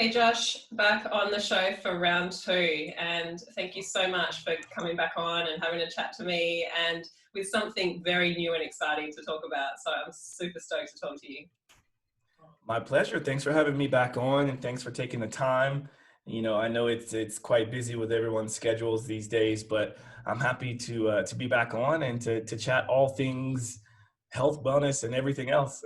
Hey Josh, back on the show for round two, and thank you so much for coming back on and having a chat to me and with something very new and exciting to talk about. So I'm super stoked to talk to you. My pleasure. Thanks for having me back on, and thanks for taking the time. I know it's quite busy with everyone's schedules these days, but I'm happy to be back on and to chat all things health, wellness, and everything else.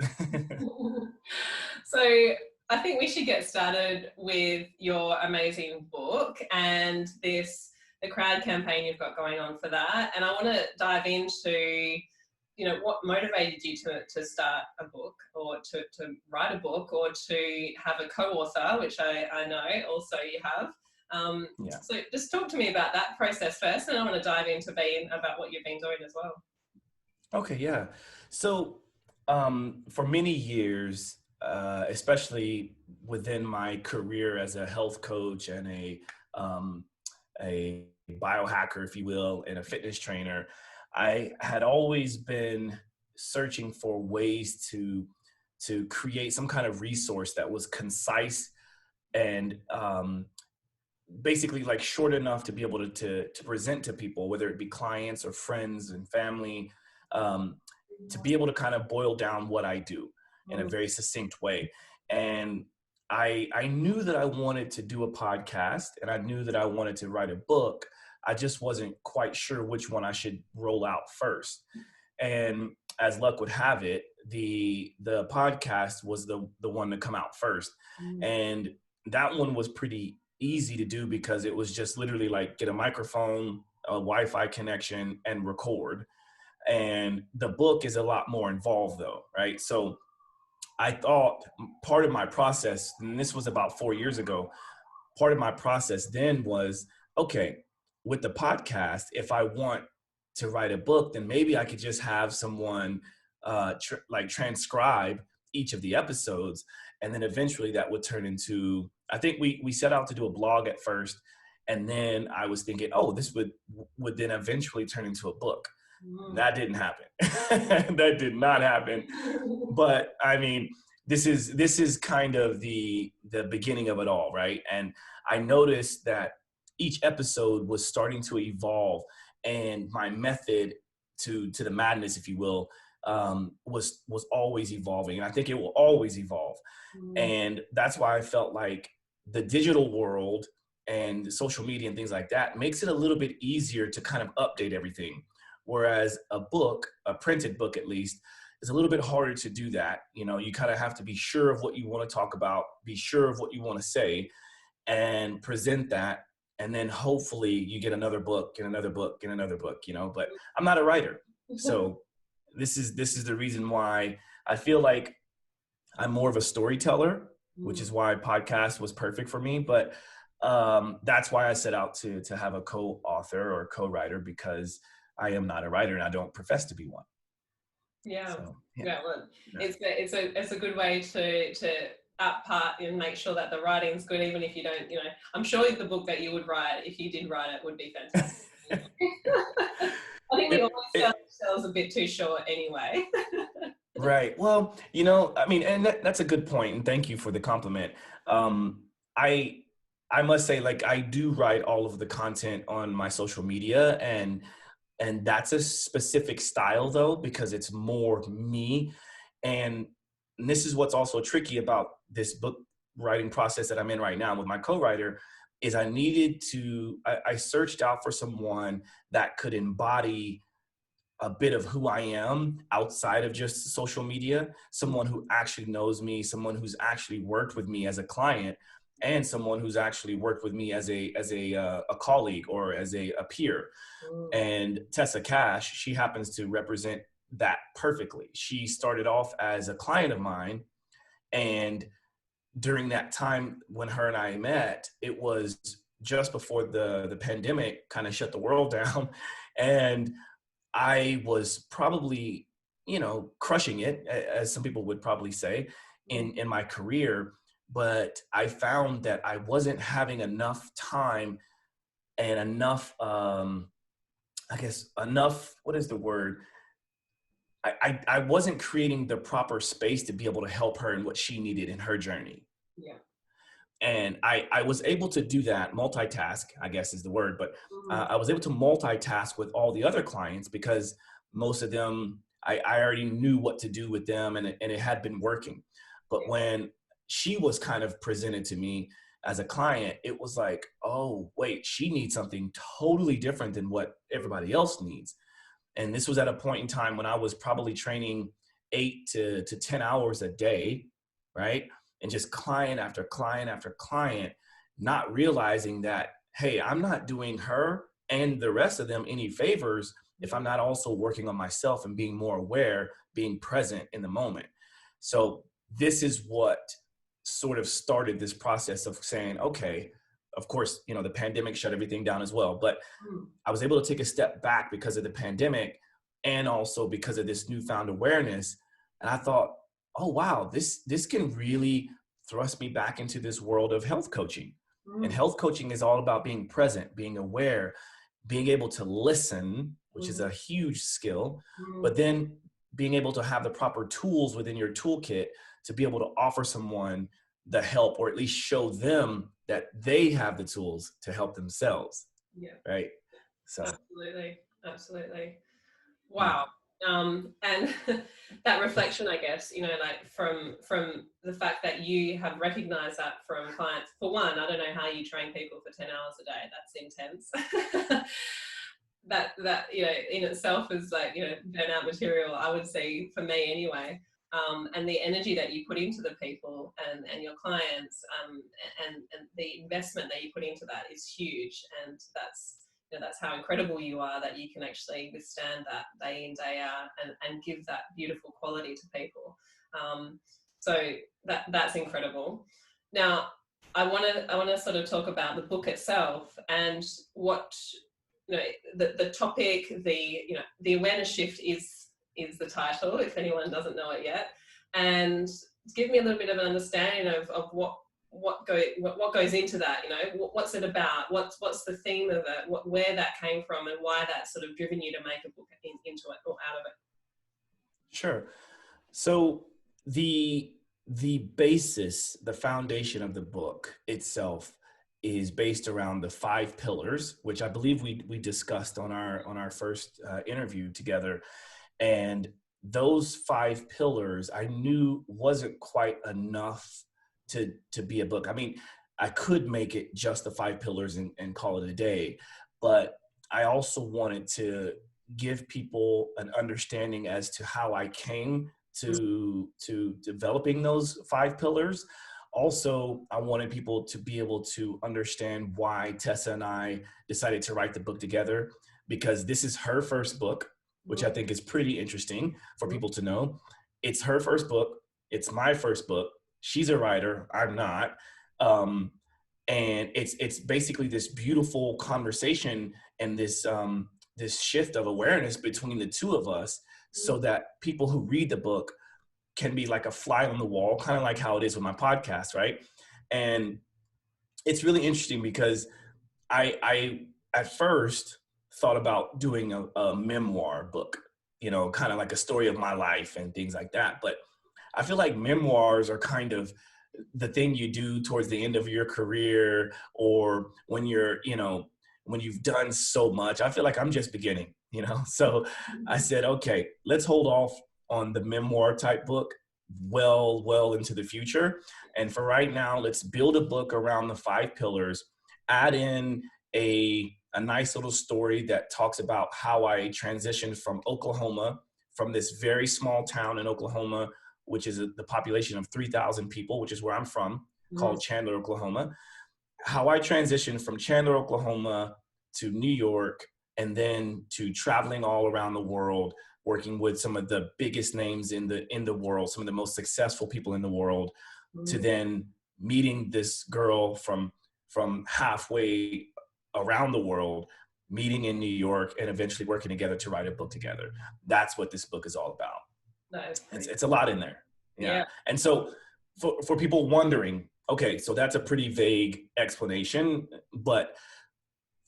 So I think we should get started with your amazing book and the crowd campaign you've got going on for that. And I want to dive into, what motivated you to start a book or to write a book or to have a co-author, which I know also you have. Yeah. So just talk to me about that process first, and I want to dive into about what you've been doing as well. Okay. Yeah. So, for many years, especially within my career as a health coach and a biohacker, if you will, and a fitness trainer, I had always been searching for ways to create some kind of resource that was concise and basically like short enough to be able to present to people, whether it be clients or friends and family, um, to be able to kind of boil down what I do in a very succinct way. And I knew that I wanted to do a podcast and I knew that I wanted to write a book. I just wasn't quite sure which one I should roll out first. And as luck would have it, the podcast was the one to come out first. And that one was pretty easy to do because it was just literally like get a microphone, a Wi-Fi connection, and record. And the book is a lot more involved though, right? So I thought part of my process, and this was about 4 years ago, part of my process then was, okay, with the podcast, if I want to write a book, then maybe I could just have someone transcribe each of the episodes. And then eventually that would turn into, I think we set out to do a blog at first. And then I was thinking, oh, this would then eventually turn into a book. That didn't happen. That did not happen. But I mean, this is kind of the beginning of it all, right? And I noticed that each episode was starting to evolve, and my method to the madness, if you will, was always evolving, and I think it will always evolve. And that's why I felt like the digital world and social media and things like that makes it a little bit easier to kind of update everything. Whereas a book, a printed book at least, is a little bit harder to do that. You kind of have to be sure of what you want to talk about, be sure of what you want to say, and present that. And then hopefully you get another book and another book and another book, but I'm not a writer. So this is the reason why I feel like I'm more of a storyteller, which is why podcast was perfect for me. But that's why I set out to have a co-author or co-writer, because I am not a writer and I don't profess to be one. Yeah. So, yeah. Well, it's a good way to up part and make sure that the writing's good, even if you don't, I'm sure the book that you would write, if you did write it, would be fantastic. I think we always sell ourselves a bit too short anyway. Right. Well, I mean, and that's a good point. And thank you for the compliment. I must say, like, I do write all of the content on my social media, and that's a specific style though, because it's more me. And this is what's also tricky about this book writing process that I'm in right now with my co-writer, is I searched out for someone that could embody a bit of who I am outside of just social media, someone who actually knows me, someone who's actually worked with me as a client, and someone who's actually worked with me as a colleague or as a peer. And Tessa Cash, she happens to represent that perfectly. She started off as a client of mine, and during that time when her and I met, it was just before the pandemic kind of shut the world down. And I was probably, crushing it, as some people would probably say, in my career. But I found that I wasn't having enough time and enough, what is the word? I wasn't creating the proper space to be able to help her in what she needed in her journey. Yeah. And I was able to do that, multitask, I guess is the word, but Mm. I was able to multitask with all the other clients because most of them, I already knew what to do with them, and it had been working. But Yeah. when she was kind of presented to me as a client, it was like, oh, wait, she needs something totally different than what everybody else needs. And this was at a point in time when I was probably training 8 to 10 hours a day, right? And just client after client after client, not realizing that, hey, I'm not doing her and the rest of them any favors if I'm not also working on myself and being more aware, being present in the moment. So this is what sort of started this process of saying, okay, of course, the pandemic shut everything down as well, but Mm. I was able to take a step back because of the pandemic and also because of this newfound awareness. And I thought, oh, wow, this can really thrust me back into this world of health coaching. And Mm. health coaching is all about being present, being aware, being able to listen, which is Mm. a huge skill, Mm. but then being able to have the proper tools within your toolkit to be able to offer someone the help, or at least show them that they have the tools to help themselves. Yeah. Right. So, Absolutely. Absolutely. yeah, Wow. And that reflection, I guess, like from the fact that you have recognized that from clients. For one, I don't know how you train people for 10 hours a day. That's intense. that in itself is like burnout material, I would say, for me anyway. And the energy that you put into the people and your clients, and the investment that you put into that is huge. And that's how incredible you are, that you can actually withstand that day in, day out, and give that beautiful quality to people. So that's incredible. Now, I want to sort of talk about the book itself and what the topic. The awareness shift is the title, if anyone doesn't know it yet, and give me a little bit of an understanding of what goes into that. What's it about, what's the theme of it, where that came from, and why that's sort of driven you to make a book into it or out of it. sure. So the basis, the foundation of the book itself is based around the 5 pillars, which I believe we discussed on our first interview together. And those 5 pillars I knew wasn't quite enough to be a book. I mean, I could make it just the 5 pillars and call it a day, but I also wanted to give people an understanding as to how I came to developing those 5 pillars. Also, I wanted people to be able to understand why Tessa and I decided to write the book together, because this is her first book, which I think is pretty interesting for people to know. It's her first book. It's my first book. She's a writer. I'm not. Um, and it's basically this beautiful conversation and this shift of awareness between the two of us, so that people who read the book can be like a fly on the wall, kind of like how it is with my podcast, right? And it's really interesting because I at first thought about doing a memoir book, kind of like a story of my life and things like that. But I feel like memoirs are kind of the thing you do towards the end of your career, or when when you've done so much. I feel like I'm just beginning. So I said, okay, let's hold off on the memoir type book well into the future. And for right now, let's build a book around the 5 pillars, add in a nice little story that talks about how I transitioned from Oklahoma, from this very small town in Oklahoma, which is the population of 3,000 people, which is where I'm from, called Chandler, Oklahoma. How I transitioned from Chandler, Oklahoma to New York, and then to traveling all around the world, working with some of the biggest names in the world, some of the most successful people in the world, to then meeting this girl from halfway around the world, meeting in New York, and eventually working together to write a book together. That's what this book is all about. That is pretty. It's a lot in there. Yeah. And so for people wondering, okay, so that's a pretty vague explanation, but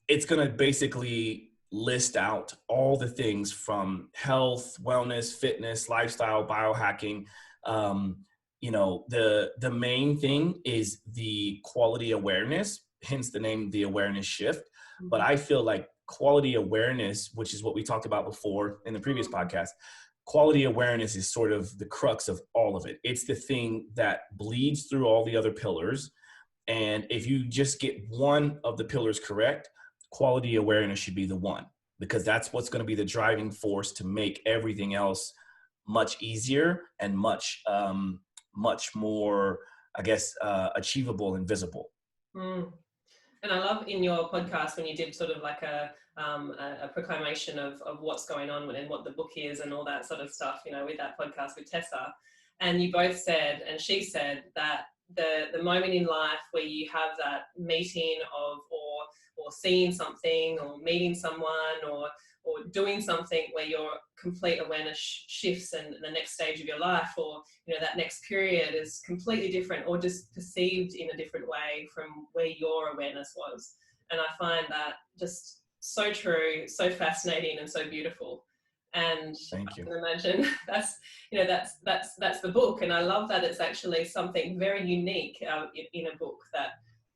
it's going to basically list out all the things from health, wellness, fitness, lifestyle, biohacking, the main thing is the quality awareness, hence the name, the awareness shift. But Mhm. I feel like quality awareness, which is what we talked about before in the previous podcast, quality awareness is sort of the crux of all of it. It's the thing that bleeds through all the other pillars. And if you just get one of the pillars correct, quality awareness should be the one, because that's what's going to be the driving force to make everything else much easier and much more, I guess, achievable and visible. Mm. And I love in your podcast when you did sort of like a proclamation of what's going on and what the book is and all that sort of stuff, with that podcast with Tessa. And you both said, and she said, that the moment in life where you have that meeting of or seeing something or meeting someone or doing something where your complete awareness shifts and the next stage of your life, or that next period is completely different or just perceived in a different way from where your awareness was. And I find that just so true, so fascinating, and so beautiful. And Thank I you. can imagine that's the book. And I love that it's actually something very unique in a book that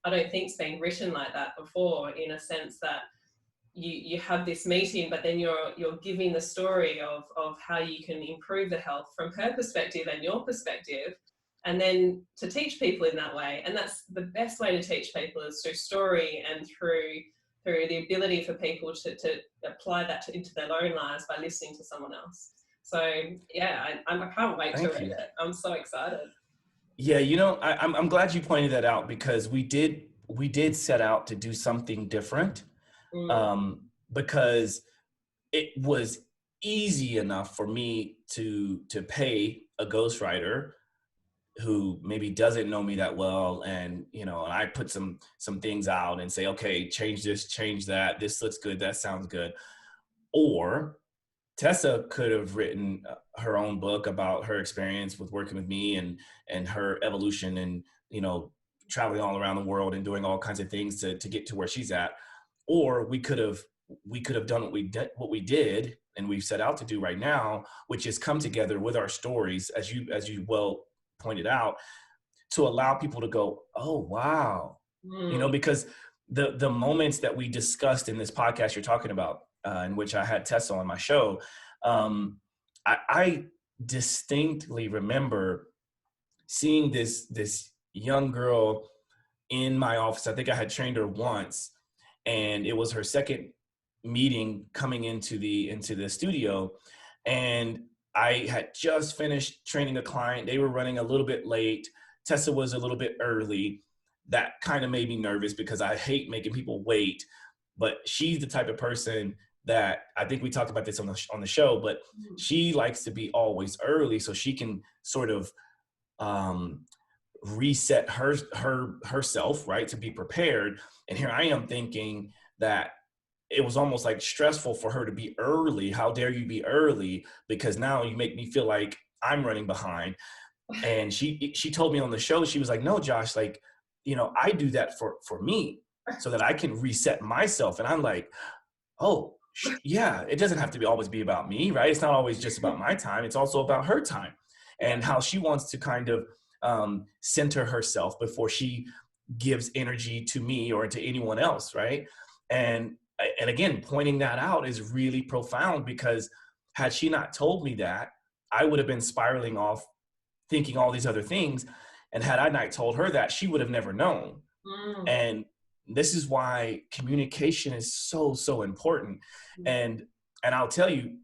I don't think's been written like that before, in a sense that you have this meeting, but then you're giving the story of how you can improve the health from her perspective and your perspective, and then to teach people in that way. And that's the best way to teach people, is through story and through the ability for people to apply that into their own lives by listening to someone else. So yeah, I can't wait to Thank read you. it. I'm so excited. Yeah, I'm glad you pointed that out, because we did set out to do something different, Mm. because it was easy enough for me to pay a ghostwriter who maybe doesn't know me that well, and and I put some things out and say, okay, change this, change that, this looks good, that sounds good. Or Tessa could have written her own book about her experience with working with me and her evolution, and traveling all around the world and doing all kinds of things to get to where she's at. Or we could have done what we did and we've set out to do right now, which is come together with our stories, as you well pointed out, to allow people to go, oh wow, Mm. because the moments that we discussed in this podcast you're talking about, in which I had Tessa on my show, I distinctly remember seeing this young girl in my office. I think I had trained her once, and it was her second meeting coming into the studio, and I had just finished training a client. They were running a little bit late. Tessa was a little bit early. That kind of made me nervous because I hate making people wait. But she's the type of person that, I think we talked about this on the show, but she likes to be always early so she can sort of um, reset herself, right, to be prepared. And here I am thinking that it was almost like stressful for her to be early. How dare you be early? Because now you make me feel like I'm running behind. And she told me on the show, she was like, no, Josh, like, I do that for me so that I can reset myself. And I'm like, oh, yeah, it doesn't have to always be about me, right? It's not always just about my time. It's also about her time Yeah. and how she wants to kind of center herself before she gives energy to me or to anyone else, right? And again, pointing that out is really profound, because had she not told me that, I would have been spiraling off thinking all these other things. And had I not told her that, she would have never known. Mm. And this is why communication is so important. And I'll tell you,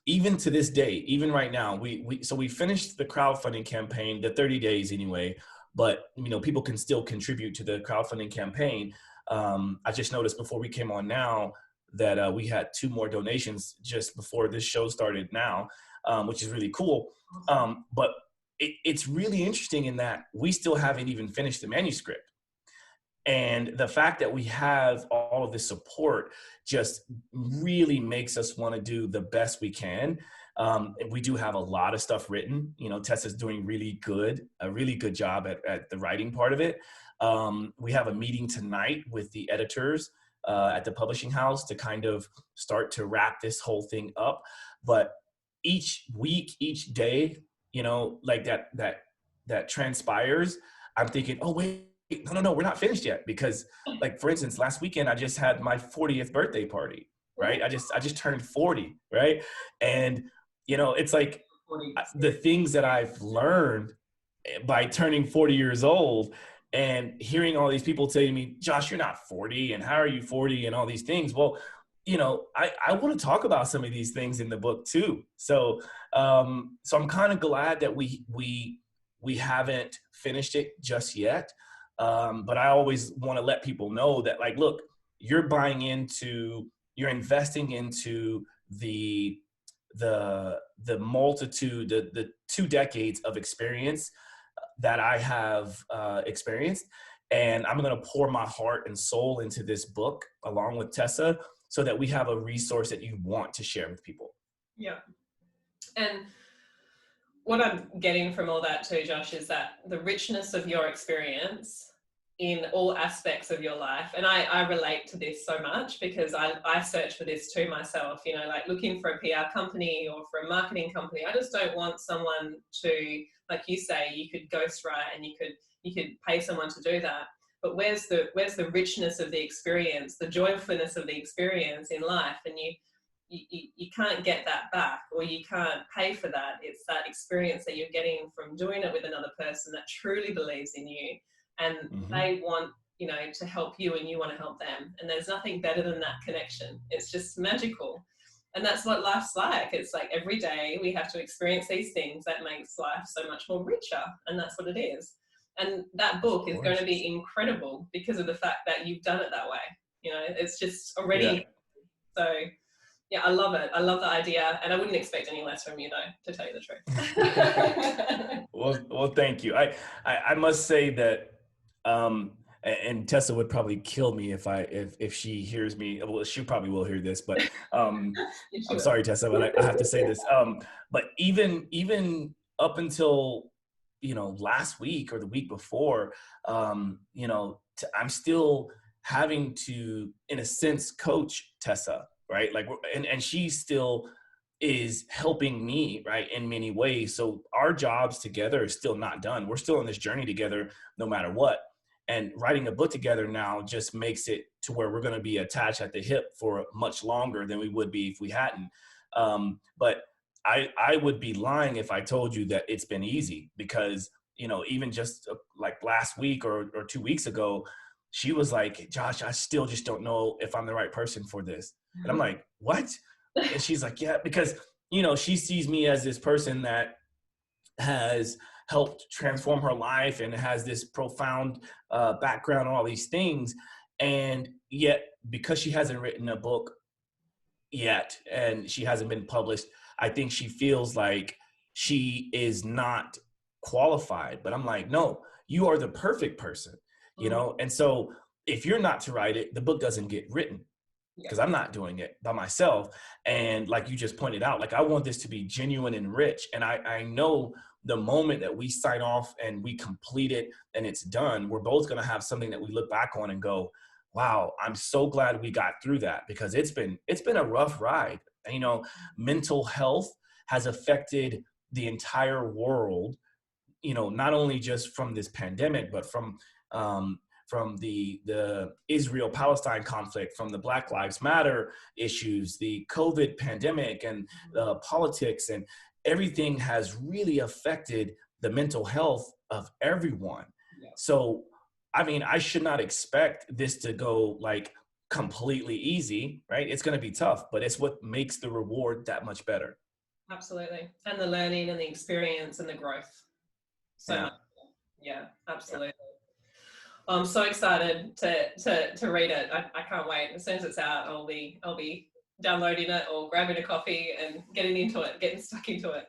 even to this day, even right now, we finished the crowdfunding campaign, the 30 days anyway, but people can still contribute to the crowdfunding campaign. I just noticed before we came on now that we had 2 more donations just before this show started now, which is really cool. But it's really interesting in that we still haven't even finished the manuscript. And the fact that we have all of this support just really makes us want to do the best we can. We do have a lot of stuff written. Tessa's doing a really good job at the writing part of it. We have a meeting tonight with the editors at the publishing house to kind of start to wrap this whole thing up. But each week, each day, like that that transpires, I'm thinking, oh wait, no, we're not finished yet. Because like, for instance, last weekend, I just had my 40th birthday party, right? I just turned 40, right? And, it's like the things that I've learned by turning 40 years old and hearing all these people say to me, Josh, you're not 40, and how are you 40, and all these things. Well, I want to talk about some of these things in the book too. So I'm kind of glad that we haven't finished it just yet. But I always want to let people know that, like, look, you're you're investing into the multitude, the 2 decades of experience that I have experienced. And I'm going to pour my heart and soul into this book along with Tessa, so that we have a resource that you want to share with people. Yeah. And what I'm getting from all that too, Josh, is that the richness of your experience in all aspects of your life. And I relate to this so much, because I search for this too myself, like looking for a PR company or for a marketing company. I just don't want someone to, like you say, you could ghostwrite and you could pay someone to do that. But where's the richness of the experience, the joyfulness of the experience in life? And you can't get that back, or you can't pay for that. It's that experience that you're getting from doing it with another person that truly believes in you, and they want, to help you, and you want to help them. And there's nothing better than that connection. It's just magical. And that's what life's like. It's like every day we have to experience these things that makes life so much more richer. And that's what it is. And that book is going to be incredible because of the fact that you've done it that way. It's just already. Yeah. So yeah, I love it. I love the idea. And I wouldn't expect any less from you, though, to tell you the truth. Well, thank you. I must say that, and Tessa would probably kill me if she hears me. Well, she probably will hear this, but I'm sorry, Tessa, but I have to say this. But even up until last week or the week before, I'm still having to, in a sense, coach Tessa, right? Like, and she still is helping me, right, in many ways. So our jobs together is still not done. We're still on this journey together, no matter what. And writing a book together now just makes it to where we're going to be attached at the hip for much longer than we would be if we hadn't. But I would be lying if I told you that it's been easy, because, even just like last week or 2 weeks ago, she was like, Josh, I still just don't know if I'm the right person for this. And I'm like, what? And she's like, yeah, because, she sees me as this person that has helped transform her life and has this profound background on all these things. And yet, because she hasn't written a book yet and she hasn't been published, I think she feels like she is not qualified. But I'm like, no, you are the perfect person, And so if you're not to write it, the book doesn't get written, because I'm not doing it by myself. And like you just pointed out, like, I want this to be genuine and rich. And I know the moment that we sign off and we complete it and it's done, we're both going to have something that we look back on and go, wow, I'm so glad we got through that, because it's been a rough ride. Mental health has affected the entire world, not only just from this pandemic, but from the Israel-Palestine conflict, from the Black Lives Matter issues, the COVID pandemic, and politics, and everything has really affected the mental health of everyone. Yeah. So, I should not expect this to go like completely easy, right? It's going to be tough, but it's what makes the reward that much better. Absolutely. And the learning and the experience and the growth. So much. Yeah, absolutely. Yeah. I'm so excited to read it. I can't wait. As soon as it's out, I'll be downloading it or grabbing a coffee and getting stuck into it.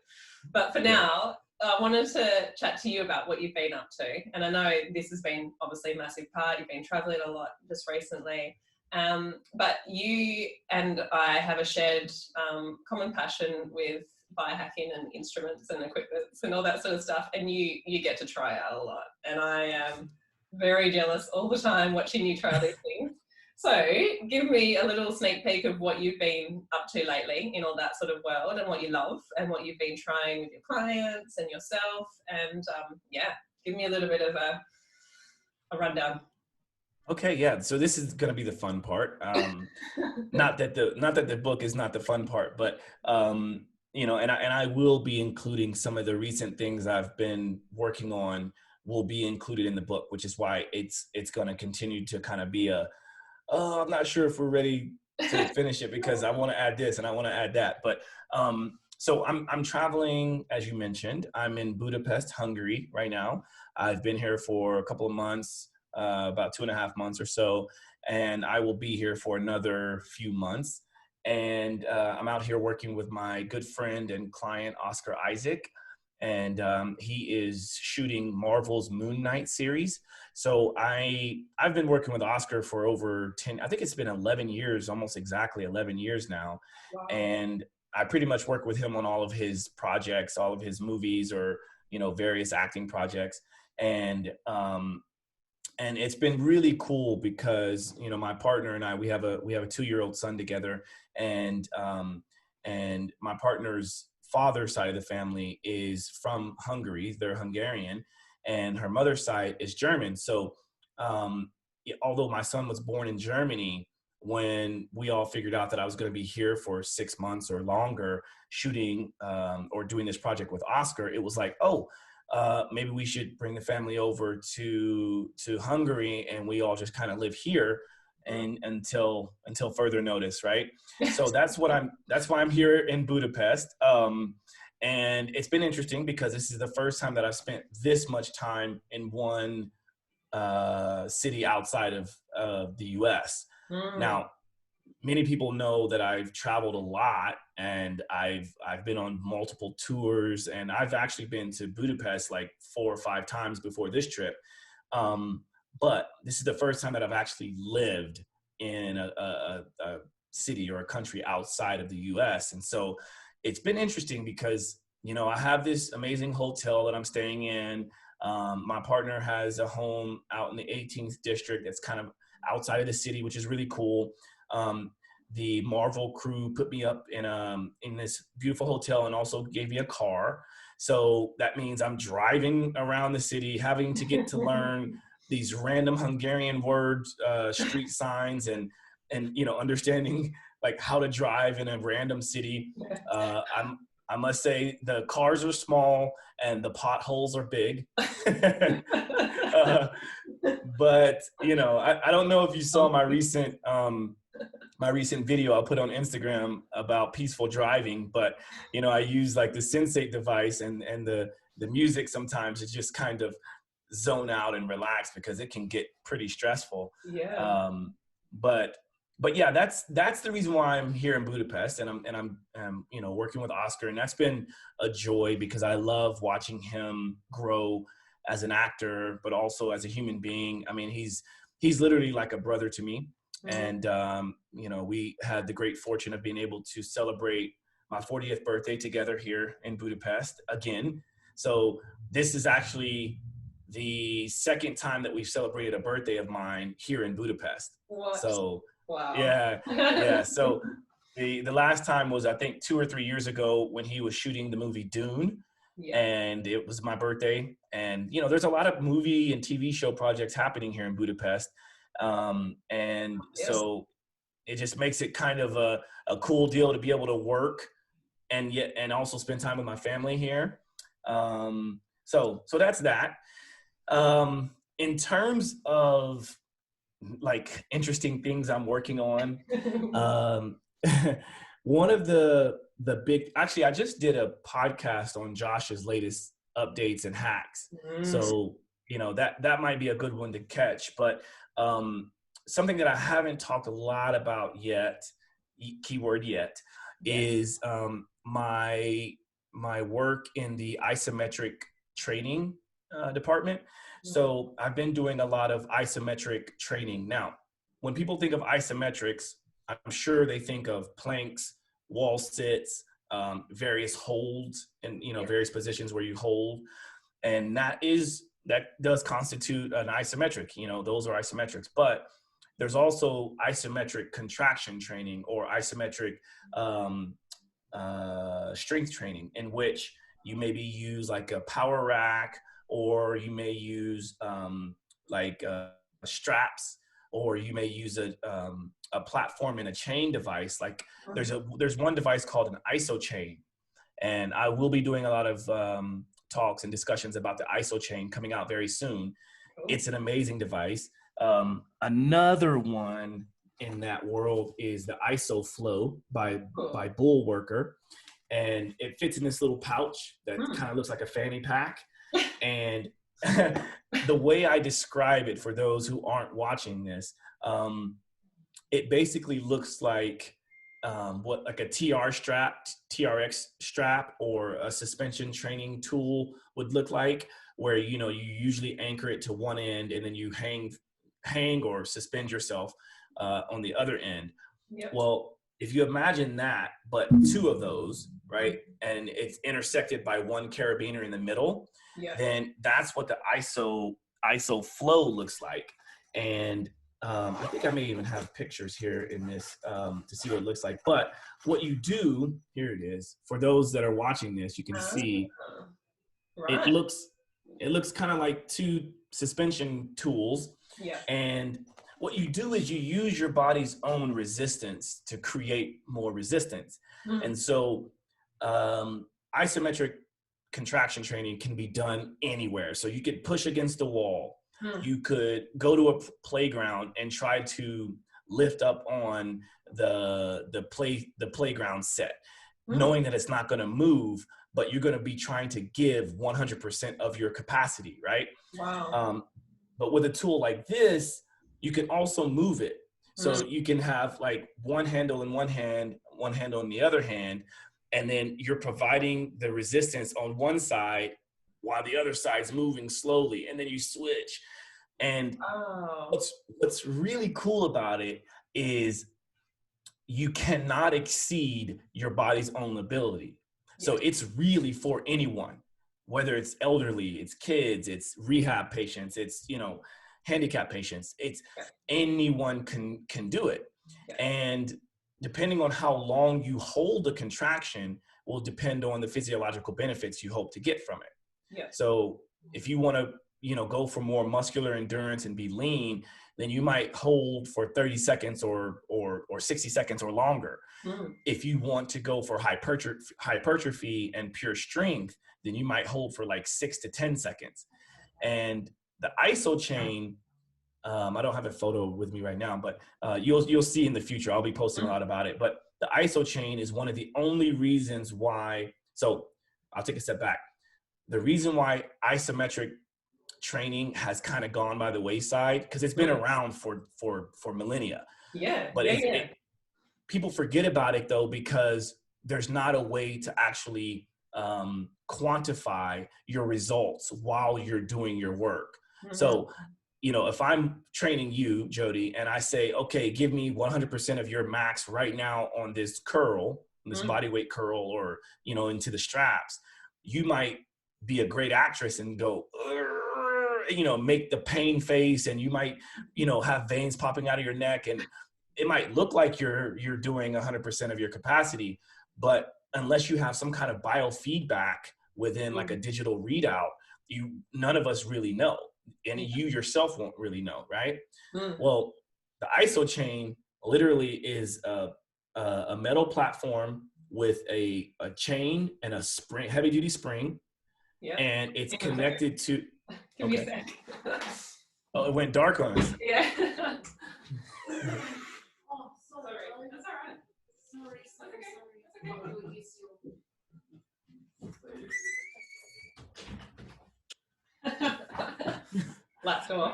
But for now, I wanted to chat to you about what you've been up to. And I know this has been obviously a massive part. You've been traveling a lot just recently. But you and I have a shared common passion with biohacking and instruments and equipment and all that sort of stuff. And you get to try out a lot. And I am very jealous all the time watching you try these things. So give me a little sneak peek of what you've been up to lately in all that sort of world, and what you love and what you've been trying with your clients and yourself. And yeah, give me a little bit of a rundown. Okay, yeah. So this is going to be the fun part. Not that the book is not the fun part, but and I will be including some of the recent things I've been working on will be included in the book, which is why it's going to continue to kind of be a, oh, I'm not sure if we're ready to finish it because I want to add this and I want to add that. But so I'm traveling, as you mentioned. I'm in Budapest, Hungary right now. I've been here for a couple of months, about 2.5 months or so, and I will be here for another few months. And I'm out here working with my good friend and client, Oscar Isaac. And he is shooting Marvel's Moon Knight series. So I've been working with Oscar for over 10, I think it's been 11 years, almost exactly 11 years now. Wow. And I pretty much work with him on all of his projects, all of his movies, or, various acting projects. And it's been really cool because, my partner and I, we have a 2-year-old son together, and my partner's father's side of the family is from Hungary. They're Hungarian, and her mother's side is German. So although my son was born in Germany, when we all figured out that I was going to be here for 6 months or longer shooting or doing this project with Oscar, it was like, oh, maybe we should bring the family over to Hungary, and we all just kind of live here and until further notice, right? So that's why I'm here in Budapest. And it's been interesting because this is the first time that I've spent this much time in one city outside of the US. Now, many people know that I've traveled a lot, and I've been on multiple tours, and I've actually been to Budapest like 4 or 5 times before this trip. But this is the first time that I've actually lived in a city or a country outside of the US. And so it's been interesting because, I have this amazing hotel that I'm staying in. My partner has a home out in the 18th district that's kind of outside of the city, which is really cool. The Marvel crew put me up in this beautiful hotel and also gave me a car. So that means I'm driving around the city, having to get to learn these random Hungarian words, street signs, and understanding like how to drive in a random city. I must say the cars are small and the potholes are big. But I don't know if you saw my recent video I put on Instagram about peaceful driving, but I use like the Sensate device, and the music sometimes is just kind of zone out and relax because it can get pretty stressful. Yeah. But yeah, that's the reason why I'm here in Budapest, and I'm working with Oscar, and that's been a joy because I love watching him grow as an actor, but also as a human being. I mean, he's literally like a brother to me. And we had the great fortune of being able to celebrate my 40th birthday together here in Budapest again. So this is actually the second time that we've celebrated a birthday of mine here in Budapest. What? So Wow. yeah. So the last time was, I think, 2 or 3 years ago when he was shooting the movie Dune. Yeah. And it was my birthday. And, there's a lot of movie and TV show projects happening here in Budapest. And so it just makes it kind of a cool deal to be able to work and also spend time with my family here. So that's that. In terms of like interesting things I'm working on, one of the big, actually, I just did a podcast on Josh's latest updates and hacks. So, that might be a good one to catch, but something that I haven't talked a lot about yet, keyword yet, is my work in the isometric training department. So I've been doing a lot of isometric training. Now, when people think of isometrics, I'm sure they think of planks, wall sits, various holds, and various positions where you hold, and that does constitute an isometric. Those are isometrics. But there's also isometric contraction training or isometric strength training, in which you maybe use like a power rack, or you may use like straps, or you may use a platform and a chain device. Like there's one device called an ISO chain, and I will be doing a lot of talks and discussions about the ISO chain coming out very soon. It's an amazing device. Another one in that world is the ISO Flow by Bullworker, and it fits in this little pouch that kind of looks like a fanny pack. And the way I describe it for those who aren't watching this, it basically looks like like a TRX strap, or a suspension training tool would look like, where you usually anchor it to one end and then you hang or suspend yourself on the other end. Yep. Well, if you imagine that, but two of those, right, and it's intersected by one carabiner in the middle, then that's what the ISO Flow looks like. And I think I may even have pictures here in this to see what it looks like. But what you do, here it is. For those that are watching this, you can see it looks kind of like two suspension tools. Yeah. And what you do is you use your body's own resistance to create more resistance. And so isometric contraction training can be done anywhere. So you could push against the wall. You could go to a playground and try to lift up on the playground set, knowing that it's not going to move, but you're going to be trying to give 100% of your capacity, right? Wow. But with a tool like this, you can also move it. So you can have like one handle in one hand, one handle in the other hand, and then you're providing the resistance on one side while the other side's moving slowly, and then you switch. And what's really cool about it is you cannot exceed your body's own ability. So it's really for anyone, whether it's elderly, it's kids, it's rehab patients, it's handicapped patients. It's anyone can do it. And depending on how long you hold the contraction will depend on the physiological benefits you hope to get from it. So if you want to, go for more muscular endurance and be lean, then you might hold for 30 seconds or 60 seconds or longer. If you want to go for hypertrophy and pure strength, then you might hold for like 6 to 10 seconds. And the ISO chain, I don't have a photo with me right now, but you'll see in the future. I'll be posting a lot about it. But the ISO chain is one of the only reasons why. So I'll take a step back. The reason why isometric training has kind of gone by the wayside, because it's been around for millennia. But people forget about it though, because there's not a way to actually quantify your results while you're doing your work. So if I'm training you, Jody, and I say, okay, give me 100% of your max right now on this curl, this body weight curl, or, into the straps, you might be a great actress and go, make the pain face, and you might, have veins popping out of your neck, and it might look like you're doing 100% of your capacity, but unless you have some kind of biofeedback within like a digital readout, none of us really know. And you yourself won't really know, right? Well, the ISO chain literally is a metal platform with a chain and a spring, heavy duty spring, and it's connected to. Give me a sec. Oh, it went dark on us. Yeah. Sorry. That's all right. Sorry. Let's go.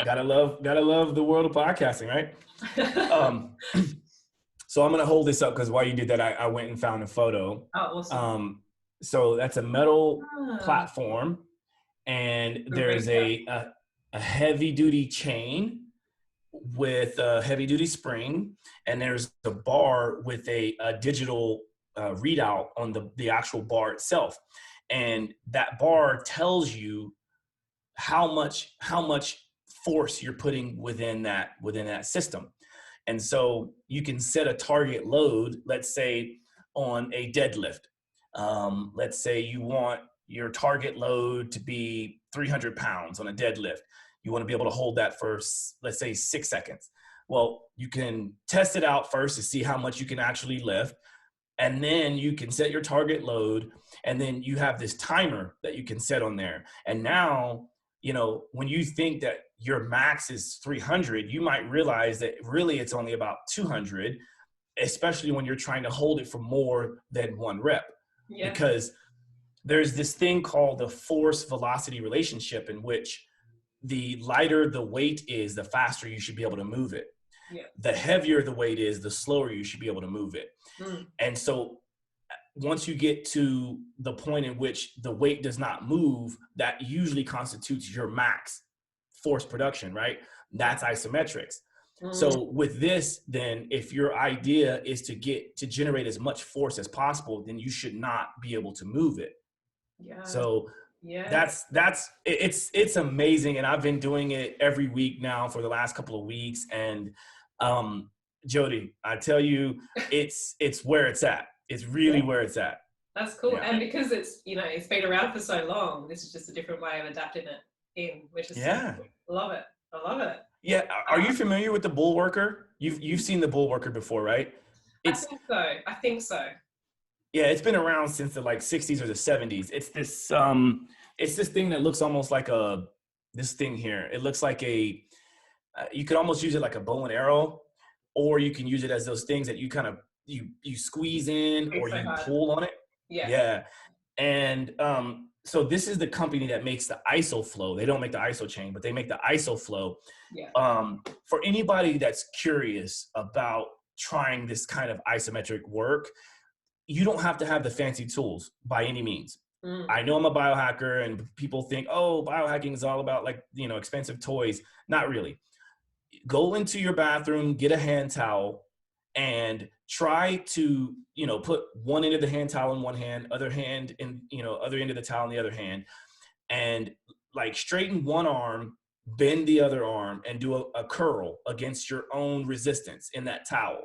Gotta love the world of podcasting, right? So I'm gonna hold this up because while you did that, I went and found a photo. Oh, awesome. So that's a metal platform, and there's a heavy duty chain with a heavy duty spring, and there's a bar with a digital readout on the actual bar itself. And that bar tells you how much force you're putting within that system. And so you can set a target load, let's say on a deadlift. Let's say you want your target load to be 300 pounds on a deadlift. You want to be able to hold that for, let's say, 6 seconds. Well, you can test it out first to see how much you can actually lift. And then you can set your target load. And then you have this timer that you can set on there. And now, when you think that your max is 300, you might realize that really it's only about 200, especially when you're trying to hold it for more than one rep. Yeah. Because there's this thing called the force velocity relationship, in which the lighter the weight is, the faster you should be able to move it. Yeah. The heavier the weight is, the slower you should be able to move it. And so once you get to the point in which the weight does not move, that usually constitutes your max force production, right? That's isometrics. So with this, then, if your idea is to generate as much force as possible, then you should not be able to move it. Yeah. So it's amazing. And I've been doing it every week now for the last couple of weeks. And Jody, I tell you, it's where it's at. It's really where it's at. That's cool. Yeah. And because it's been around for so long, this is just a different way of adapting it in, which is so cool. I love it. Yeah. Are you familiar with the bull worker? You've seen the bull worker before, right? I think so. Yeah, it's been around since the 60s or the 70s. It's this thing that looks almost like this thing here. It looks like you could almost use it like a bow and arrow, or you can use it as those things that you kind of you squeeze in or you pull on it. Yeah. Yeah. And so this is the company that makes the ISOFlow. They don't make the ISO chain, but they make the ISOFlow. Yeah. For anybody that's curious about trying this kind of isometric work, you don't have to have the fancy tools by any means. I know I'm a biohacker, and people think, oh, biohacking is all about expensive toys. Not really. Go into your bathroom, get a hand towel, and try to, put one end of the hand towel in one hand, other hand in, other end of the towel in the other hand, and straighten one arm, bend the other arm, and do a curl against your own resistance in that towel.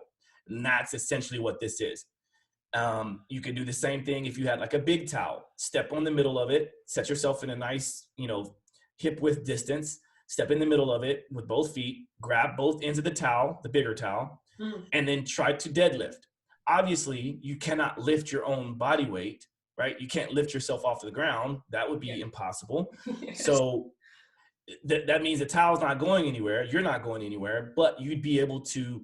And that's essentially what this is. You could do the same thing if you had a big towel. Step on the middle of it, set yourself in a nice, hip width distance, step in the middle of it with both feet, grab both ends of the towel, the bigger towel, and then try to deadlift. Obviously, you cannot lift your own body weight, right? You can't lift yourself off the ground. That would be impossible. Yes. So that means the towel's not going anywhere. You're not going anywhere, but you'd be able to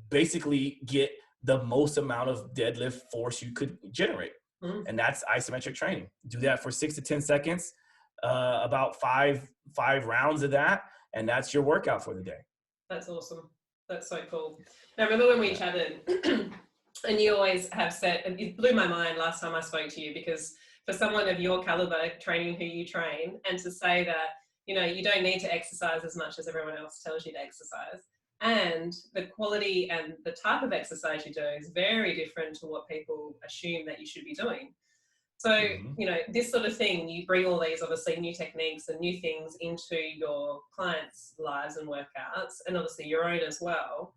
basically get the most amount of deadlift force you could generate. And that's isometric training. Do that for 6 to 10 seconds, about five rounds of that, and that's your workout for the day. That's awesome. That's so cool. Now, I remember when we chatted, and you always have said, and it blew my mind last time I spoke to you, because for someone of your caliber, training who you train, and to say that, you don't need to exercise as much as everyone else tells you to exercise. And the quality and the type of exercise you do is very different to what people assume that you should be doing. So, this sort of thing, you bring all these obviously new techniques and new things into your clients' lives and workouts, and obviously your own as well.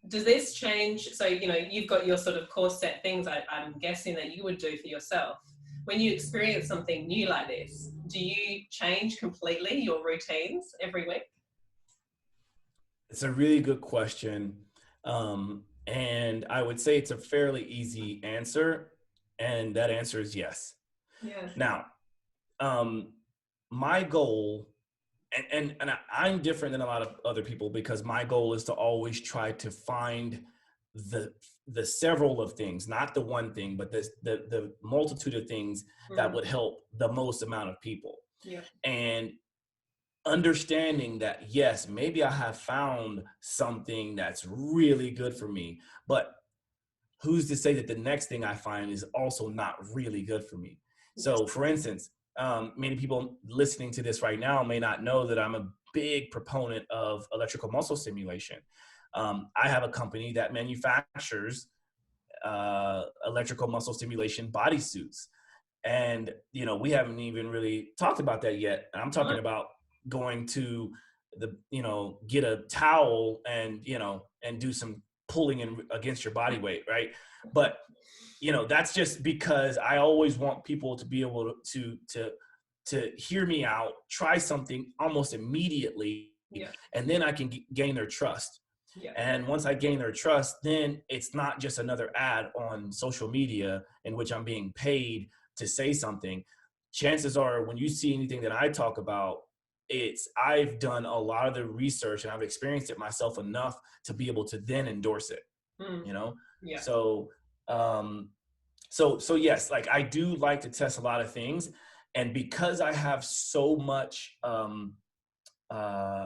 Does this change? So, you've got your sort of core set things I'm guessing that you would do for yourself. When you experience something new like this, do you change completely your routines every week? It's a really good question. And I would say it's a fairly easy answer. And that answer is yes. Yeah. Now, my goal, and I'm different than a lot of other people, because my goal is to always try to find the several of things, not the one thing, but the multitude of things that would help the most amount of people. Yeah. And understanding that, yes, maybe I have found something that's really good for me, but who's to say that the next thing I find is also not really good for me? So for instance, many people listening to this right now may not know that I'm a big proponent of electrical muscle stimulation. I have a company that manufactures electrical muscle stimulation bodysuits. And, we haven't even really talked about that yet. I'm talking about going to get a towel and, and do some pulling against your body weight, right? But, that's just because I always want people to be able to hear me out, try something almost immediately, Yeah. and then I can gain their trust. Yeah. And once I gain their trust, then it's not just another ad on social media in which I'm being paid to say something. Chances are when you see anything that I talk about, I've done a lot of the research and I've experienced it myself enough to be able to then endorse it, you know? Yeah. So, so yes, like I do like to test a lot of things. And because I have so much,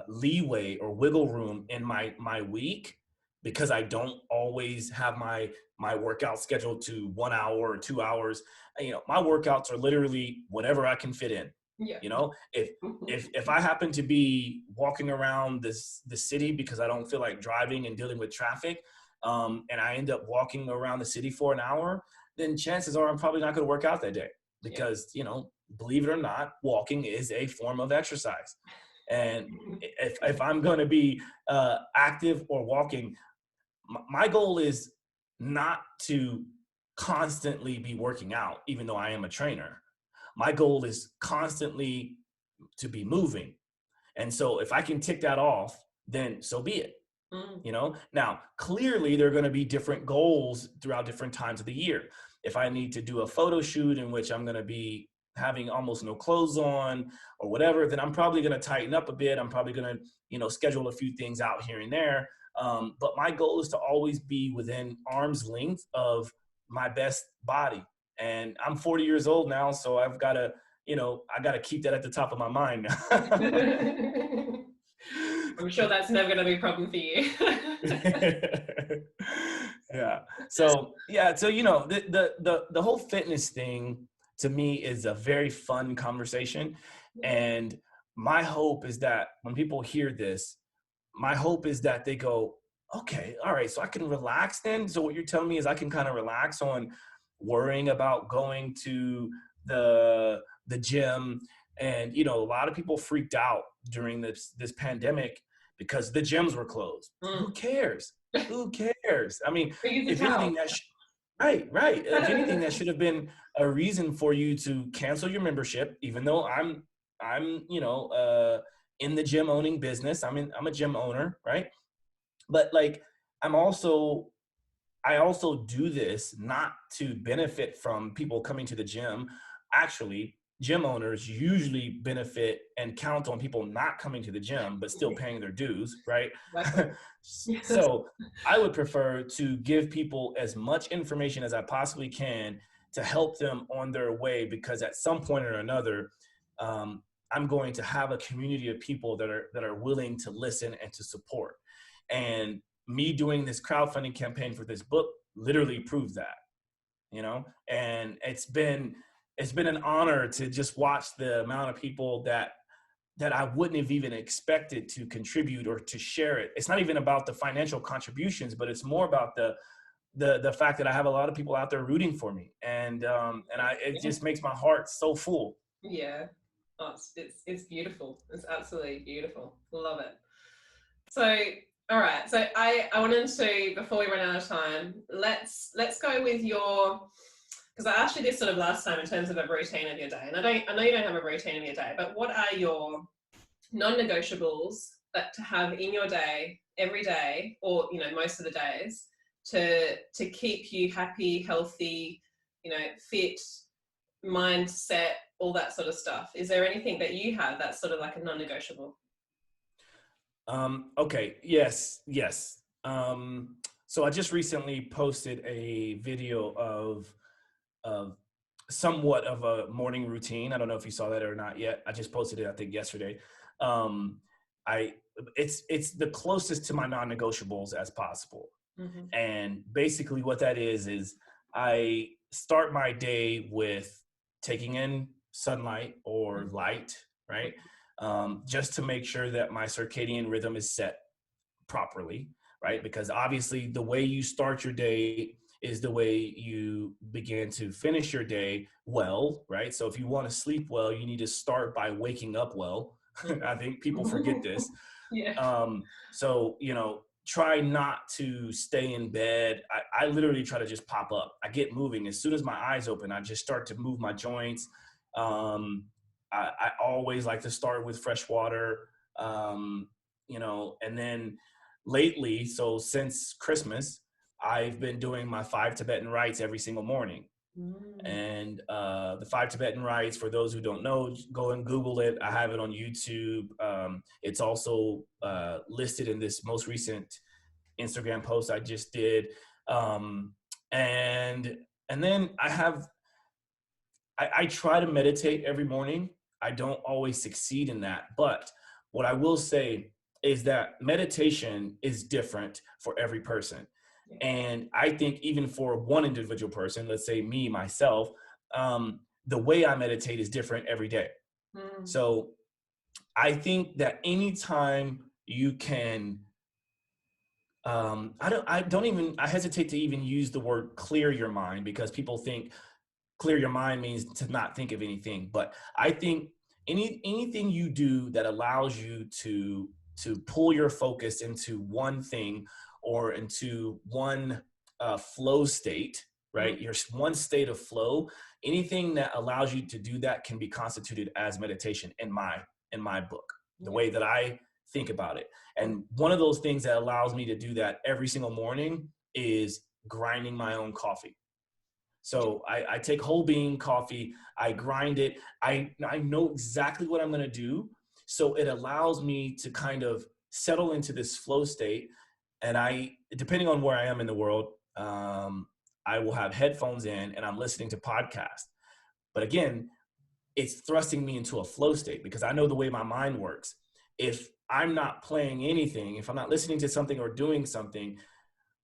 leeway or wiggle room in my week, because I don't always have my workout scheduled to 1 hour or 2 hours. My workouts are literally whatever I can fit in. Yeah. If I happen to be walking around the city because I don't feel like driving and dealing with traffic, and I end up walking around the city for an hour, then chances are I'm probably not going to work out that day because, believe it or not, walking is a form of exercise. And if I'm going to be active or walking, my goal is not to constantly be working out, even though I am a trainer. My goal is constantly to be moving. And so if I can tick that off, then so be it. Now, clearly there are going to be different goals throughout different times of the year. If I need to do a photo shoot in which I'm going to be having almost no clothes on or whatever, then I'm probably going to tighten up a bit. I'm probably going to, schedule a few things out here and there. But my goal is to always be within arm's length of my best body. And I'm 40 years old now, so I've got to, I got to keep that at the top of my mind. I'm sure that's never going to be a problem for you. Yeah. So the whole fitness thing to me is a very fun conversation. And my hope is that when people hear this, my hope is that they go, okay, all right, so I can relax then. So what you're telling me is I can kind of relax on worrying about going to the gym. And, a lot of people freaked out during this pandemic because the gyms were closed. Who cares? Who cares? I mean, if anything, right. If anything, that should have been a reason for you to cancel your membership, even though I'm in the gym owning business. I'm a gym owner, right? But like, I also do this not to benefit from people coming to the gym. Actually, gym owners usually benefit and count on people not coming to the gym, but still paying their dues, right? So I would prefer to give people as much information as I possibly can to help them on their way, because at some point or another, I'm going to have a community of people that are willing to listen and to support. And me doing this crowdfunding campaign for this book literally proves that, and it's been an honor to just watch the amount of people that I wouldn't have even expected to contribute or to share it. It's not even about the financial contributions, but it's more about the fact that I have a lot of people out there rooting for me. And it just makes my heart so full. Yeah. Oh, it's beautiful. It's absolutely beautiful. Love it. So, all right. So I wanted to, before we run out of time, let's go with because I asked you this sort of last time in terms of a routine of your day. And I know you don't have a routine of your day, but what are your non-negotiables that to have in your day every day, or most of the days, to keep you happy, healthy, fit, mindset, all that sort of stuff? Is there anything that you have that's sort of like a non-negotiable? Okay. Yes. So I just recently posted a video of somewhat of a morning routine. I don't know if you saw that or not yet. I just posted it, I think, yesterday. It's the closest to my non-negotiables as possible. Mm-hmm. And basically what that is I start my day with taking in sunlight or light, right? Just to make sure that my circadian rhythm is set properly, right? Because obviously the way you start your day is the way you begin to finish your day well, right? So if you want to sleep well, you need to start by waking up well, I think people forget this. Yeah. So, try not to stay in bed. I literally try to just pop up. I get moving. As soon as my eyes open, I just start to move my joints. I always like to start with fresh water, and then lately, so since Christmas, I've been doing my 5 Tibetan rites every single morning. Mm. And the 5 Tibetan rites, for those who don't know, go and Google it. I have it on YouTube. It's also listed in this most recent Instagram post I just did. Um, and and then I try to meditate every morning. I don't always succeed in that, but what I will say is that meditation is different for every person. And I think even for one individual person, let's say me, myself, the way I meditate is different every day. Mm. So I think that anytime you can, I hesitate to even use the word clear your mind, because people think clear your mind means to not think of anything. But I think anything you do that allows you to pull your focus into one thing or into one flow state, right? Your one state of flow, anything that allows you to do that can be constituted as meditation in my book, the way that I think about it. And one of those things that allows me to do that every single morning is grinding my own coffee. So I take whole bean coffee, I grind it. I know exactly what I'm going to do. So it allows me to kind of settle into this flow state. And depending on where I am in the world, I will have headphones in and I'm listening to podcasts. But again, it's thrusting me into a flow state because I know the way my mind works. If I'm not playing anything, if I'm not listening to something or doing something,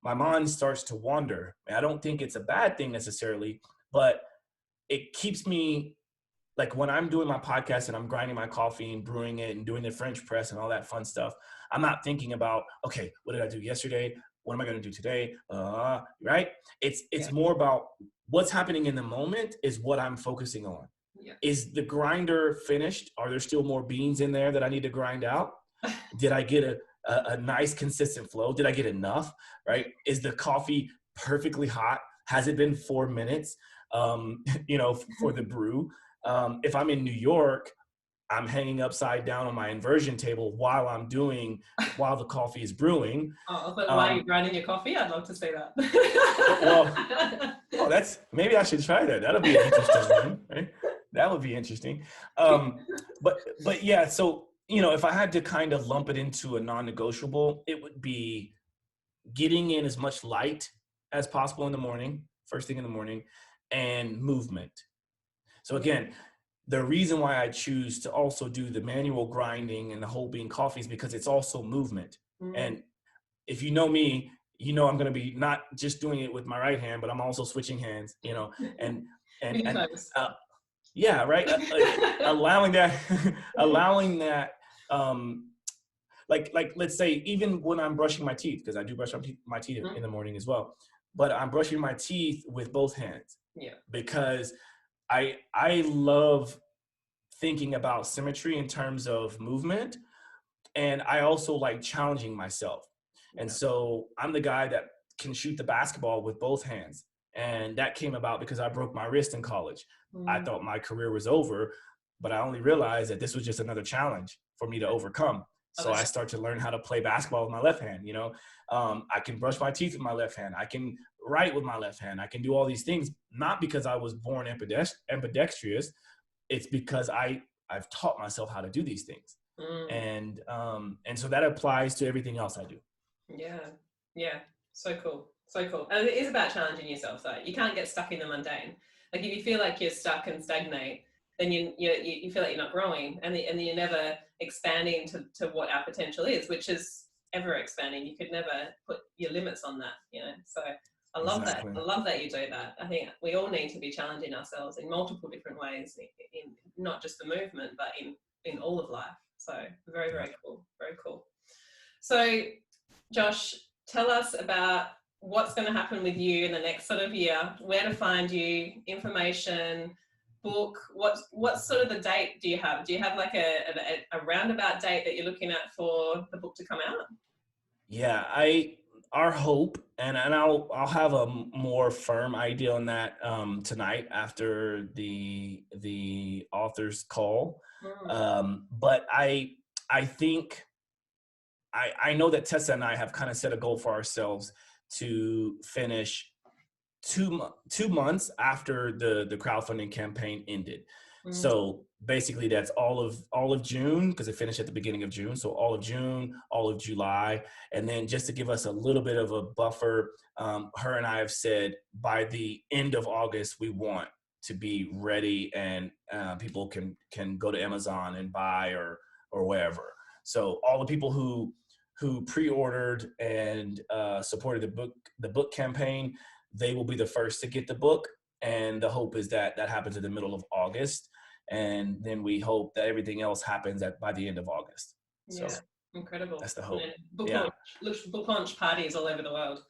my mind starts to wander. I don't think it's a bad thing necessarily, but it keeps me, like when I'm doing my podcast and I'm grinding my coffee and brewing it and doing the French press and all that fun stuff, I'm not thinking about, okay, what did I do yesterday? What am I going to do today? Right? It's more about what's happening in the moment is what I'm focusing on. Yeah. Is the grinder finished? Are there still more beans in there that I need to grind out? Did I get a nice consistent flow? Did I get enough? Right? Is the coffee perfectly hot? Has it been 4 minutes? For the brew. If I'm in New York, I'm hanging upside down on my inversion table while the coffee is brewing. Oh, but while you're grinding your coffee, I'd love to see that. Maybe I should try that. That'll be an interesting one, right? That would be interesting. But yeah, so, if I had to kind of lump it into a non-negotiable, it would be getting in as much light as possible in the morning, first thing in the morning, and movement. So again, the reason why I choose to also do the manual grinding and the whole bean coffee is because it's also movement. And if you know me, I'm going to be not just doing it with my right hand, but I'm also switching hands, and yeah, right. allowing that, like let's say even when I'm brushing my teeth, because I do brush my teeth in the morning as well, but I'm brushing my teeth with both hands. Yeah. Because I love thinking about symmetry in terms of movement, and I also like challenging myself. And so I'm the guy that can shoot the basketball with both hands. And that came about because I broke my wrist in college. I thought my career was over, but I only realized that this was just another challenge for me to overcome. So I start to learn how to play basketball with my left hand. I can brush my teeth with my left hand. I can write with my left hand. I can do all these things, not because I was born ambidextrous. It's because I've taught myself how to do these things. And so that applies to everything else I do. Yeah. So cool. And it is about challenging yourself, though. You can't get stuck in the mundane. Like if you feel like you're stuck and stagnate, then you feel like you're not growing, and you're never expanding to what our potential is, which is ever expanding. You could never put your limits on that, So I love that. I love that you do that. I think we all need to be challenging ourselves in multiple different ways, in not just the movement, but in all of life. So very, very cool. Very cool. So Josh, tell us about what's going to happen with you in the next sort of year, where to find you, information, book? What's sort of the date do you have? Do you have like a roundabout date that you're looking at for the book to come out? Yeah, our hope, and I'll have a more firm idea on that tonight after the author's call. But I think I know that Tessa and I have kind of set a goal for ourselves to finish 2 months after the crowdfunding campaign ended. So basically that's all of June, because it finished at the beginning of June. So all of June, all of July. And then just to give us a little bit of a buffer, her and I have said by the end of August, we want to be ready, and people can go to Amazon and buy or wherever. So all the people who pre-ordered and supported the book campaign, they will be the first to get the book. And the hope is that that happens in the middle of August. And then we hope that everything else happens by the end of August. Yeah, so incredible. That's the hope. Book launch parties all over the world.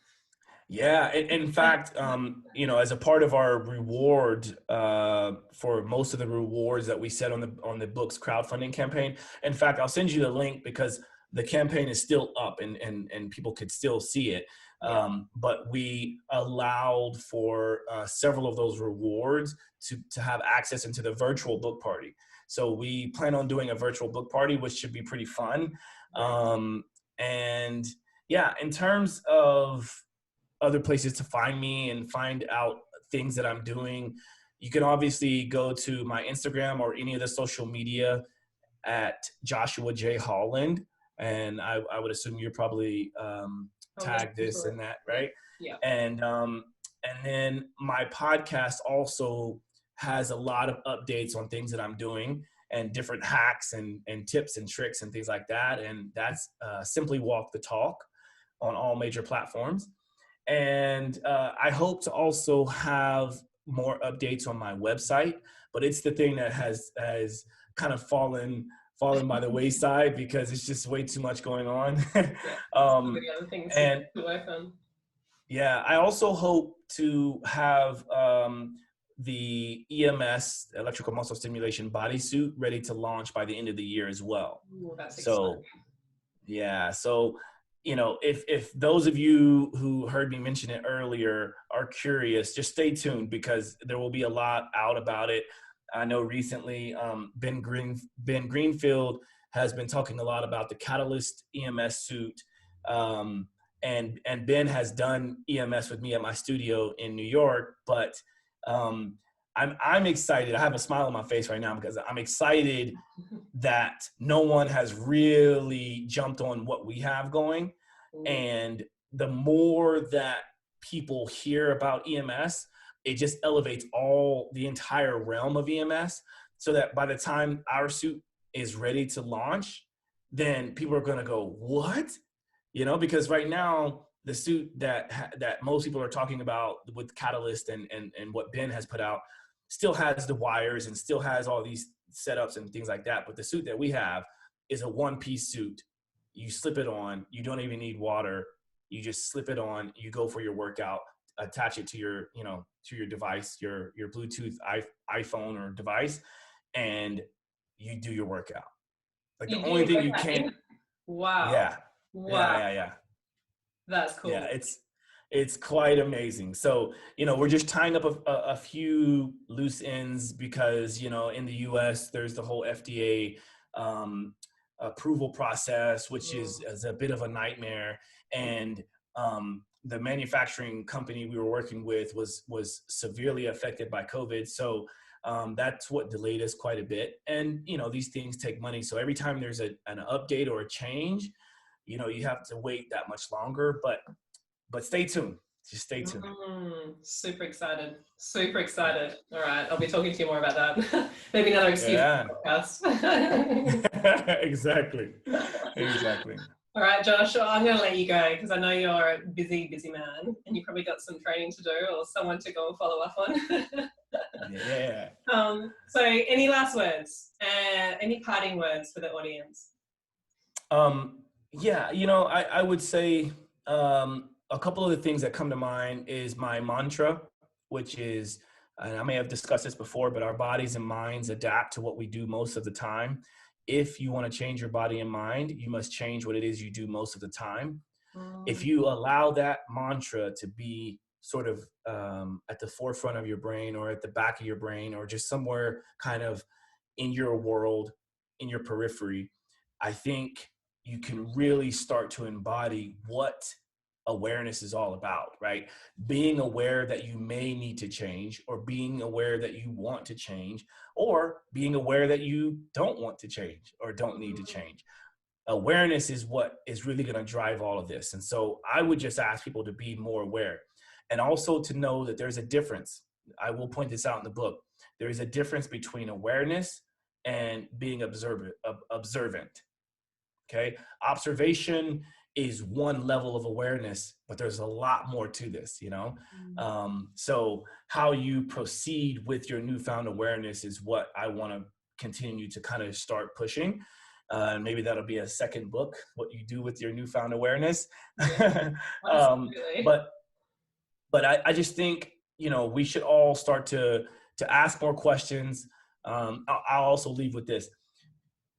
Yeah, in fact, as a part of our reward for most of the rewards that we set on the book's crowdfunding campaign. In fact, I'll send you the link because the campaign is still up and people could still see it. But we allowed for several of those rewards to have access into the virtual book party. So we plan on doing a virtual book party, which should be pretty fun. And yeah, in terms of other places to find me and find out things that I'm doing, you can obviously go to my Instagram or any of the social media at Joshua J. Holland. And I would assume you're probably tag this and that, right? Yeah. And then my podcast also has a lot of updates on things that I'm doing and different hacks and tips and tricks and things like that. And that's Simply Walk the Talk on all major platforms. And I hope to also have more updates on my website, but it's the thing that has kind of fallen by the wayside because it's just way too much going on. To work on. Yeah, I also hope to have the EMS, electrical muscle stimulation bodysuit, ready to launch by the end of the year as well. Ooh, that's so exciting. Yeah, so if those of you who heard me mention it earlier are curious, just stay tuned because there will be a lot out about it. I know recently Ben Greenfield has been talking a lot about the Catalyst EMS suit. And Ben has done EMS with me at my studio in New York, but I'm excited. I have a smile on my face right now because I'm excited that no one has really jumped on what we have going. And the more that people hear about EMS, it just elevates the entire realm of EMS, so that by the time our suit is ready to launch, then people are going to go, what? Because right now the suit that most people are talking about with Catalyst and what Ben has put out still has the wires and still has all these setups and things like that. But the suit that we have is a one-piece suit. You slip it on, you don't even need water. You just slip it on, you go for your workout, attach it to your device, your Bluetooth iPhone or device, and you do your workout. Like the only thing you can't. Wow. Yeah. Wow. Yeah. That's cool. Yeah, it's quite amazing. So, we're just tying up a few loose ends because, in the US, there's the whole FDA approval process, which is a bit of a nightmare. And the manufacturing company we were working with was severely affected by COVID. So that's what delayed us quite a bit. And, these things take money. So every time there's an update or a change, you have to wait that much longer, but stay tuned. Just stay tuned. Super excited. All right. I'll be talking to you more about that. Maybe another excuse for the podcast. Exactly. All right, Josh, I'm going to let you go because I know you're a busy man and you probably got some training to do or someone to go and follow up on. Yeah. So any last words? Any parting words for the audience? Yeah, I would say a couple of the things that come to mind is my mantra, which is and I may have discussed this before, but our bodies and minds adapt to what we do most of the time. If you want to change your body and mind, you must change what it is you do most of the time. If you allow that mantra to be sort of at the forefront of your brain or at the back of your brain or just somewhere kind of in your world, in your periphery, I think you can really start to embody what awareness is all about, right? Being aware that you may need to change, or being aware that you want to change, or being aware that you don't want to change or don't need to change. Awareness is what is really going to drive all of this. And so I would just ask people to be more aware, and also to know that there's a difference. I will point this out in the book. There is a difference between awareness and being observant. Okay. Observation is one level of awareness, but there's a lot more to this, you know? So how you proceed with your newfound awareness is what I want to continue to kind of start pushing. Maybe that'll be a second book, what you do with your newfound awareness. Yeah, but I just think, you know, we should all start to ask more questions. I'll also leave with this.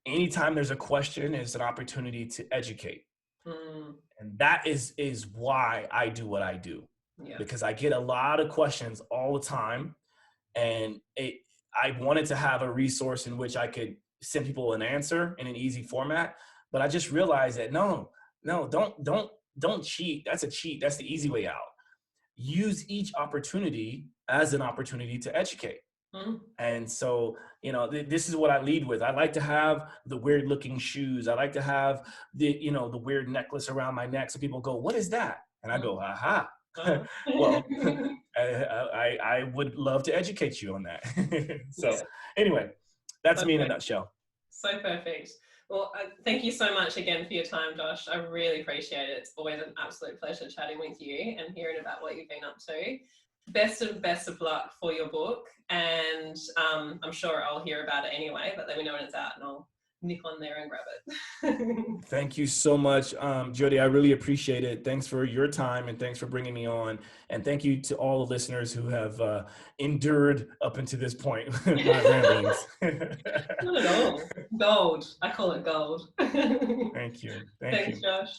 Anytime there's a question, is an opportunity to educate. And that is why I do what I do. Yeah. Because I get a lot of questions all the time, and I wanted to have a resource in which I could send people an answer in an easy format, but I just realized that no, don't cheat. That's a cheat. That's the easy way out. Use each opportunity as an opportunity to educate. And so, you know, this is what I lead with. I like to have the weird looking shoes. I like to have the weird necklace around my neck. So people go, what is that? And I go, aha. Well, I would love to educate you on that. So anyway, that's me in a nutshell. So perfect. Well, thank you so much again for your time, Josh. I really appreciate it. It's always an absolute pleasure chatting with you and hearing about what you've been up to. Best of luck for your book, and I'm sure I'll hear about it anyway, but let me know when it's out and I'll nip on there and grab it. Thank you so much, Jody. I really appreciate it. Thanks for your time, and thanks for bringing me on. And thank you to all the listeners who have endured up until this point my ramblings. Not at all. Gold. I call it gold. Thank you. Thanks, Josh.